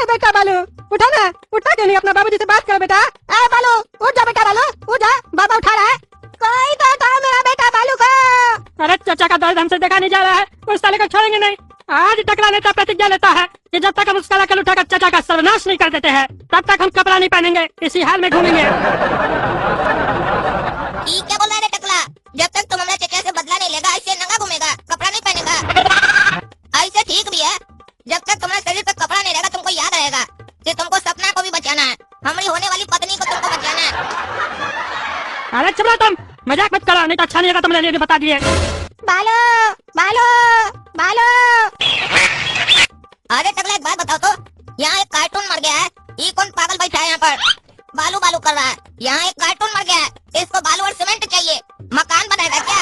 बेटा बालू उठा ना, उठा क्यों नहीं? अपना बाबूजी से बात करो बेटा। बालू उठ जा बेटा, बालू उठ जा, बाबा उठा रहा है। कोई तो उठाओ मेरा बेटा बालू को। अरे चाचा का दर्द हमसे देखा नहीं जा रहा है, उस साले को छोड़ेंगे नहीं। आज टकला नेता प्रतिज्ञा लेता है कि जब तक हम उसका नकल उठाकर चाचा का सर्वनाश नहीं कर देते हैं तब तक हम कपड़ा नहीं पहनेंगे, इसी हाल में घूमेंगे। क्या बोल रहा है टकला? जब तक तुम हमारे चाचा से बदला नहीं लेगा ऐसे नंगा घूमेगा, कपड़ा नहीं पहनेगा। ऐसे ठीक भी है, जब तक तुम्हारे शरीर पे कपड़ा नहीं रहेगा तुमको याद रहेगा कि तुमको सपना को भी बचाना है, हमारी होने वाली पत्नी को तुमको बचाना है। अरे चलो तुम मजाक मत करो, नहीं तो अच्छा नहीं होगा, तुमने ये बता दिए। बालो बालो बालो। अरे टकला एक बात बताओ तो, यहाँ एक कार्टून मर गया है, ये कौन पागल बैठा है यहाँ पर बालू बालू कर रहा है? यहाँ एक कार्टून मर गया है, इसको बालू और सीमेंट चाहिए, मकान बनाएगा क्या?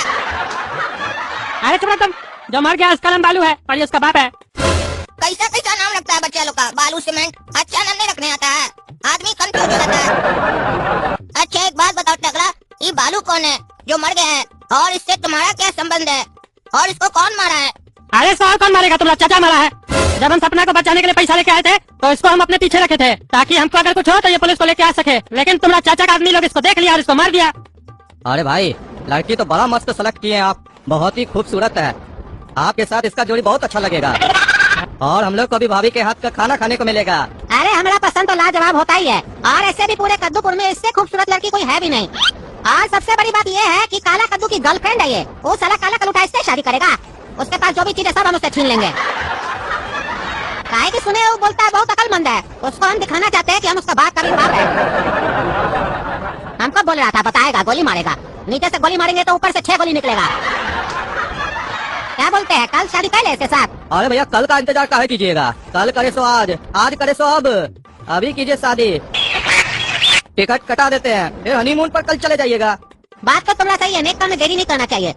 अरे चलो तुम, जो मर गया उसका नाम बालू है और ये उसका बाप है। कैसा कैसा नाम रखता है बच्चा लोग का, बालू सीमेंट, अच्छा नाम नहीं रखने आता है, आदमी कंफ्यूज हो जाता है। अच्छा एक बात बताओ टकला, ये बालू कौन है जो मर गया है और इससे तुम्हारा क्या संबंध है और इसको कौन मारा है? अरे सवाल कौन मारेगा, तुम्हारा चाचा मारा है। जब हम सपना को बचाने के लिए पैसा लेके आए थे तो इसको हम अपने पीछे रखे थे ताकि हमको अगर कुछ हो तो ये पुलिस को लेके आ सके, लेकिन तुम्हारा चाचा का आदमी लोग इसको देख लिया और इसको मार दिया। अरे भाई लड़की तो बड़ा मस्त सेलेक्ट किए हैं आप, बहुत ही खूबसूरत है, आपके साथ इसका जोड़ी बहुत अच्छा लगेगा और हम लोग को भी भाभी के हाथ का खाना खाने को मिलेगा। अरे हमारा पसंद तो लाजवाब होता ही है और ऐसे भी पूरे कद्दूपुर में इससे खूबसूरत लड़की कोई है भी नहीं। और सबसे बड़ी बात ये है कि काला कद्दू की गर्लफ्रेंड है ये, वो साला काला कलूठा इससे शादी करेगा, उसके पास जो भी चीज है सब हम उससे छीन लेंगे। काहे कि सुने वो बोलता है बहुत अकलमंद है, उसको हम दिखाना चाहते हैं कि हम उसका बाप का भी बाप है। हमको बोल रहा था बताएगा गोली मारेगा, नीचे से गोली मारेंगे तो ऊपर से 6 गोली निकलेगा। क्या बोलते हैं, कल शादी कर ले इसके साथ? अरे भैया कल का इंतजार काहे कीजिएगा, कल करे सो आज, आज करे सो अब, अभी कीजिए शादी, टिकट कटा देते हैं, फिर हनीमून पर कल चले जाइएगा। बात तो तुम्हारा सही है, नेक काम में देरी नहीं करना चाहिए।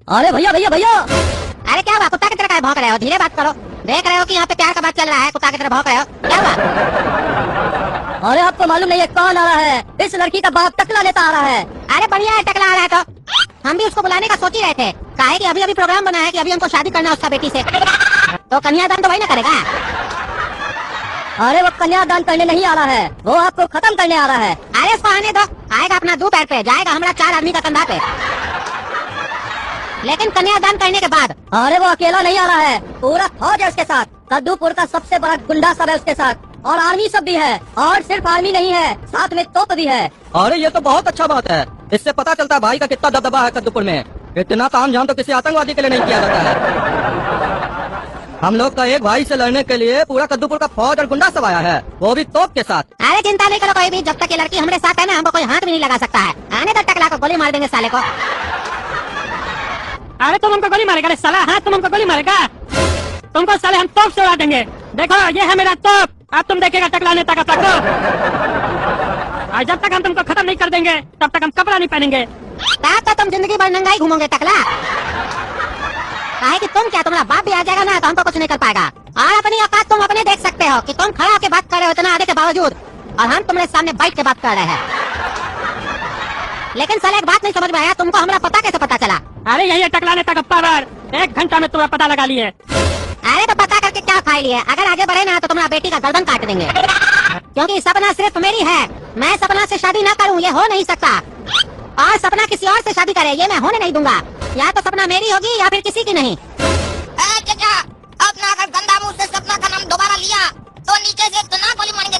अरे भैया भैया भैया, अरे क्या हुआ, कुत्ता की तरह भौंक रहे हो? धीरे बात करो, देख रहे हो कि यहाँ पे प्यार का बात चल रहा है, कुत्ता की तरह भौंक रहे हो, क्या हुआ? अरे आपको मालूम नहीं है कौन आ रहा है? इस लड़की का बाप टकला लेता आ रहा है। अरे बढ़िया है, टकला आ रहा है तो हम भी उसको बुलाने का सोच ही रहे थे, काहे कि अभी अभी प्रोग्राम बना है कि अभी हमको शादी करना है उसका बेटी से, तो कन्यादान तो वही ना करेगा। अरे वो कन्यादान करने नहीं आ रहा है, वो आपको खत्म करने आ रहा है। अरे उसको आने दो, आएगा अपना 2 पैर पे, जाएगा हमारा 4 आदमी का कंधा पे, लेकिन कन्यादान करने के बाद। अरे वो अकेला नहीं आ रहा है, पूरा फौज है उसके साथ, कद्दूपुर का सबसे बड़ा गुंडा सब है उसके साथ, और आर्मी सब भी है, और सिर्फ आर्मी नहीं है, साथ में तोप भी है। अरे ये तो बहुत अच्छा बात है, इससे पता चलता है भाई का कितना दबदबा है कद्दूपुर में। इतना ताम झाम तो किसी आतंकवादी के लिए नहीं किया जाता है। हम लोग का एक भाई से लड़ने के लिए पूरा कद्दूपुर का फौज और गुंडा सब आया है, वो भी तोप के साथ। अरे चिंता नहीं करो कोई भी, जब तक ये लड़की हमारे साथ है ना हमको कोई हाथ भी नहीं लगा सकता है। आने तक टकला को गोली मार देंगे साले को। अरे तुम हमको गोली मारेगा? साला हाँ तुम हमको गोली मारेगा, तुमको साले हम तोप से उड़ा देंगे। देखो ये है मेरा तोप, अब तुम देखेगा टकला नेता का प्रकोप। और जब तक हम तुमको खत्म नहीं कर देंगे तब तक हम कपड़ा नहीं पहनेंगे। तब तो तुम जिंदगी भर नंगा ही घूमोगे टकला, काहे कि तुम क्या, तुम्हारा बाप भी आ जाएगा ना तो हमको कुछ नहीं कर पाएगा। और अपनी औकात तुम अपने देख सकते हो कि तुम खड़ा होकर बात कर रहे हो इतना आगे के बावजूद, और हम तुम्हारे सामने बैठ के बात कर रहे हैं। लेकिन साले एक बात नहीं समझ में आया, तुमको हमारा पता कैसे पता चला? अरे यही है टकला नेता का पावर, 1 घंटा में तुम्हारा पता लगा लिए। अरे तो पता करके क्या खा लिए, अगर आगे बढ़े ना तो तुम्हारा बेटी का गर्दन काट देंगे, क्योंकि सपना सिर्फ मेरी है, मैं सपना से शादी ना करूं ये हो नहीं सकता, और सपना किसी और से शादी करे ये मैं होने नहीं दूंगा। या तो सपना मेरी होगी या फिर किसी की नहीं। चाचा अपना अगर गंदा मुंह से सपना का नाम दोबारा लिया तो नीचे से इतना गोली मारेंगे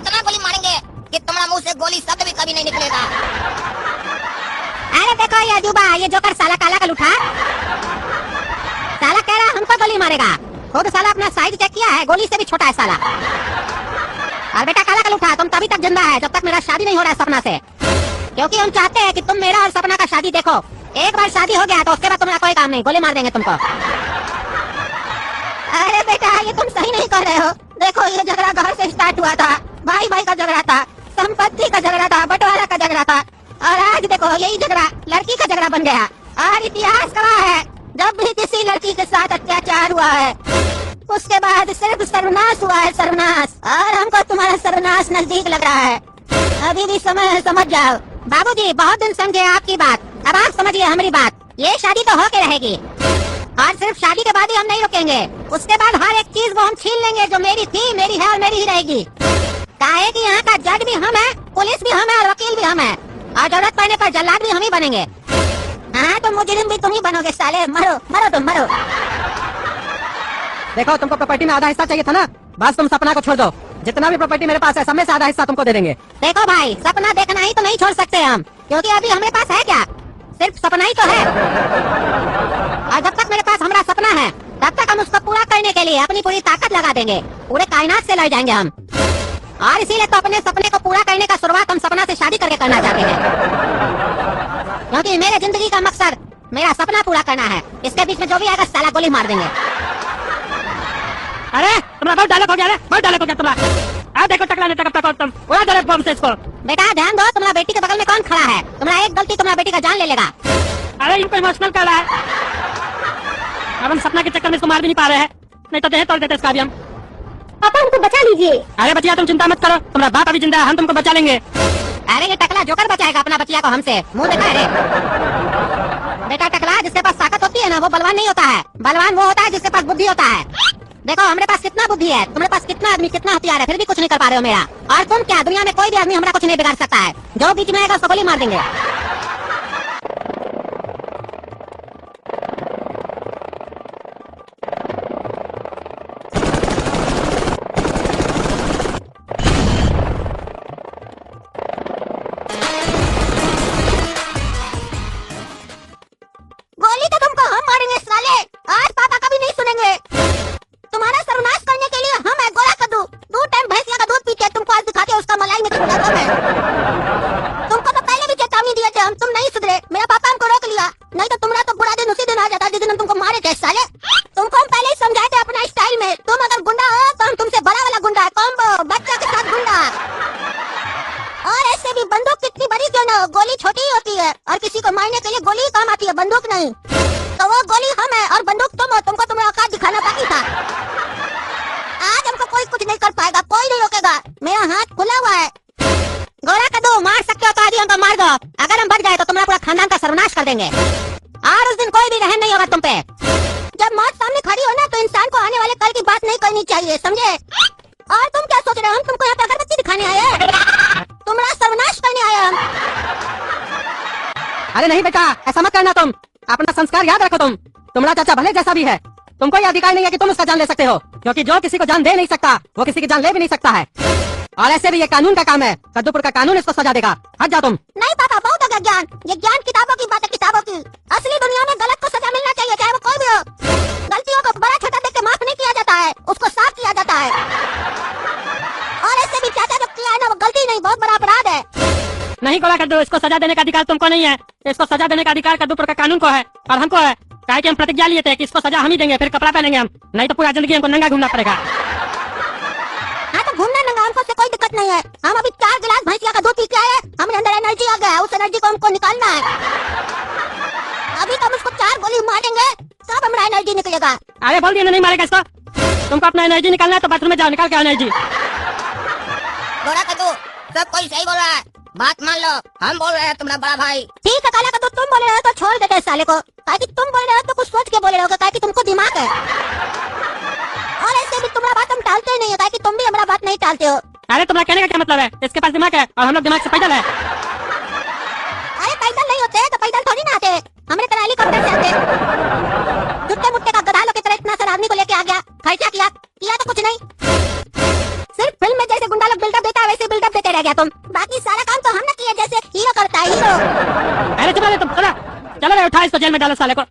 कि तुम्हारा मुंह से गोली शब्द भी कभी नहीं निकलेगा। अरे देखो ये अजूबा, ये जोकर साला काला कलूठा, साला कह रहा हमको गोली मारेगा, खुद साला अपना साइज चेक किया है, गोली से भी छोटा है साला। और बेटा काला कलूठा तुम तभी तक जिंदा है जब तक मेरा शादी नहीं हो रहा है सपना से, क्योंकि हम चाहते हैं कि तुम मेरा और सपना का शादी देखो। एक बार शादी हो गया तो उसके बाद तुम्हारा कोई काम नहीं, गोली मार देंगे तुमको। अरे बेटा ये तुम सही नहीं कर रहे हो, देखो ये झगड़ा घर से स्टार्ट हुआ था, भाई भाई का झगड़ा था, संपत्ति का झगड़ा था, बंटवारा का झगड़ा था, और आज देखो यही झगड़ा लड़की का झगड़ा बन गया। और इतिहास गवाह है, जब भी किसी लड़की के साथ अत्याचार हुआ है उसके बाद सिर्फ सर्वनाश हुआ है, सर्वनाश। और हमको तुम्हारा सर्वनाश नजदीक लग रहा है, अभी भी समय है, समझ जाओ। बाबूजी बहुत दिन समझे आपकी बात, अब आप समझिए हमारी बात। ये शादी तो होके रहेगी, और सिर्फ शादी के बाद ही हम नहीं रुकेंगे, उसके बाद हर एक चीज वो हम छीन लेंगे जो मेरी थी, मेरी है और मेरी ही रहेगी। काहे कि यहाँ का जज भी हम है, पुलिस भी हम है और वकील भी हम है, और जरूरत पड़ने पर जल्लाद भी हम ही बनेंगे। हाँ तो मुजरिम भी तुम ही बनोगे साले। मरो मरो तुम मरो। देखो तुमको प्रॉपर्टी में आधा हिस्सा चाहिए था ना, बस तुम सपना को छोड़ दो। जितना भी प्रॉपर्टी मेरे पास है सब में से आधा हिस्सा तुमको दे देंगे। देखो भाई, सपना देखना ही तो नहीं छोड़ सकते हम, क्योंकि अभी हमारे पास है क्या, सिर्फ सपना ही तो है। और जब तक मेरे पास हमारा सपना है तब तक हम उसको पूरा करने के लिए अपनी पूरी ताकत लगा देंगे, पूरे कायनात से लड़ जाएंगे हम। और इसीलिए तो अपने सपने को पूरा करने का शुरुआत हम सपना से शादी करके करना चाहते हैं, क्योंकि मेरे जिंदगी का मकसद मेरा सपना पूरा करना है। इसके बीच में जो भी आएगा साला गोली मार देंगे। अरे तुम्हारा बहुत डायलॉग हो गया, बहुत डायलॉग हो गया तुम्हारा। अब देखो टकला नहीं टकता कौन तुम, उड़ा दो बम से इसको। बेटा ध्यान दो, तुम्हारा बेटी के बगल में कौन खड़ा है, तुम्हारा एक गलती तुम्हारा बेटी का जान ले लेगा। अरे इनको इमोशनल कर रहा है। अब हम सपना के चक्कर में इसको मार भी नहीं पा रहे हैं, नहीं तो देह तोड़ देते इसका भी हम। पापा हमको बचा लीजिए। अरे बचिया तुम चिंता मत करो, तुम्हारा बाप अभी जिंदा है, हम तुमको बचा लेंगे। अरे ये टकला जोकर बचाएगा अपना बचिया को हमसे, मुंह देखा है रे। बेटा टकला, जिसके पास ताकत होती है ना वो बलवान नहीं होता है, बलवान वो होता है जिसके पास बुद्धि होता है। देखो हमारे पास कितना बुद्धि है, तुम्हारे पास कितना आदमी कितना हथियार है, फिर भी कुछ नहीं कर पा रहे हो मेरा। और तुम क्या, दुनिया में कोई भी आदमी हमारा कुछ नहीं बिगाड़ सकता है, जो बीच में आएगा उसको गोली मार देंगे। गोली तो तुमको हम मारेंगे साले, आज पापा कभी नहीं सुनेंगे। तुम्हारा सर्वनाश करने के लिए हम है गोला कद्दू, 2 टाइम भैंसिया का दूध पीते, तुमको आज दिखाते हैं उसका मलाई में कितना दम है। तुमको तो पहले भी चेतावनी दिए थे हम, तुम नहीं सुधरे। मेरा पापा हमको रोक लिया, नहीं तो तुम्हारा तो बुरा दिन उसी दिन आ जाता जिस दिन हम तुमको मारे थे साले। तुमको हम पहले ही समझाए थे अपना स्टाइल में, तुम अगर गुंडा हो तो हम तुमसे बड़ा वाला गुंडा, कॉम्बो बच्चा के साथ गुंडा। और ऐसे भी बंदूक कितनी बड़ी क्यों ना हो, गोली छोटी ही होती है, और किसी को मारने के लिए गोली ही काम आती है, बंदूक नहीं। तो वो गोली हम है और बंदूक तुम हो, तुमको तुम्हारा औकात दिखाना बाकी था। आज हमको कोई कुछ नहीं कर पाएगा, कोई नहीं रोकेगा, मेरा हाथ खुला हुआ है। गोला कद्दू, मार सकते हो तो आदि हमको मार दो, अगर हम बच गए तो तुम्हारा पूरा खानदान का सर्वनाश कर देंगे, और उस दिन कोई भी रहम नहीं होगा तुम पे। जब मौत सामने खड़ी हो ना तो इंसान को आने वाले कल की बात नहीं करनी चाहिए, समझे। और तुम क्या सोच रहे हो, हम तुमको यहाँ पे अगरबत्ती दिखाने आए हैं, तुम्हारा सर्वनाश करने आए हम। अरे नहीं बेटा, ऐसा मत करना, तुम अपना संस्कार याद रखो। तुम्हारा चाचा भले जैसा भी है, तुमको ये अधिकार नहीं है कि तुम उसका जान ले सकते हो, क्योंकि जो किसी को जान दे नहीं सकता वो किसी की जान ले भी नहीं सकता है। और ऐसे भी ये कानून का काम है, कद्दूपुर का कानून इसको सजा देगा। हट जाओ तुम। नहीं पापा, बहुत हो गया ज्ञान, ये ज्ञान किताबों की बात है, किताबों की। असली दुनिया में गलत को सजा मिलना चाहिए, चाहे वो कोई भी हो। गलतियों को बड़ा छोटा देख के माफ नहीं किया जाता है, उसको साफ किया जाता है। और ऐसे भी चाचा जो किया है ना वो गलती नहीं, बहुत बड़ा अपराध है। नहीं गोला कद्दू, इसको सजा देने का अधिकार तुमको नहीं है, इसको सजा देने का अधिकार कद्दूपुर का कानून को है और हमको है। काहे कि हम प्रतिज्ञा लिए थे कि इसको सजा हम ही देंगे, फिर कपड़ा पहनेंगे हम, नहीं तो पूरा जिंदगी हमको नंगा घूमना पड़ेगा। हाँ तो घूमना नंगा हमको से कोई दिक्कत नहीं है, हम अभी 4 गिलास भैंसिया का दूध पी के आए, हमारे अंदर एनर्जी आ गया है, उस एनर्जी को हमको निकालना है। अभी तो हम उसको 4 गोली मारेंगे तब हमारा एनर्जी निकलेगा। अरे बोल दिया नहीं मारेगा इसको, तुमको अपना एनर्जी निकालना है तो बाथरूम में जाओ, निकाल के एनर्जी। गोला कद्दू, सब कोई सही बोल रहा है, बात मान लो, हम बोल रहे हैं तुम्हारा बड़ा भाई। ठीक है काला कद्दू, तुम बोल रहे हो तो छोड़ देते हैं साले को, ताकि तुम बोल रहे हो तो कुछ सोच के बोल रहे हो, ताकि तुमको दिमाग है। और ऐसे भी तुम्हारा बात हम टालते नहीं है, ताकि तुम भी हमारा बात नहीं टालते हो। अरे तुम्हारा कहने का क्या मतलब है, इसके पास दिमाग है और हम लोग दिमाग से पैदल है। अरे पैदल नहीं होते तो पैदल थोड़ी ना आते, हमने तरह हेलीकॉप्टर से आते। जुट्टे मुट्टे का गधा लोग की तरह इतना सारा आदमी को लेके आ गया, खर्चा किया तो कुछ नहीं, सिर्फ फिल्म में जैसे गुंडा लोग बिल्डअप देता है वैसे बिल्डअप देते रह गया तुम, बाकी सारा काम तो हमने किया जैसे हीरो करता है, हीरो। अरे चलो तुम, चलो चलो उठा इसको, जेल में डालो साले को।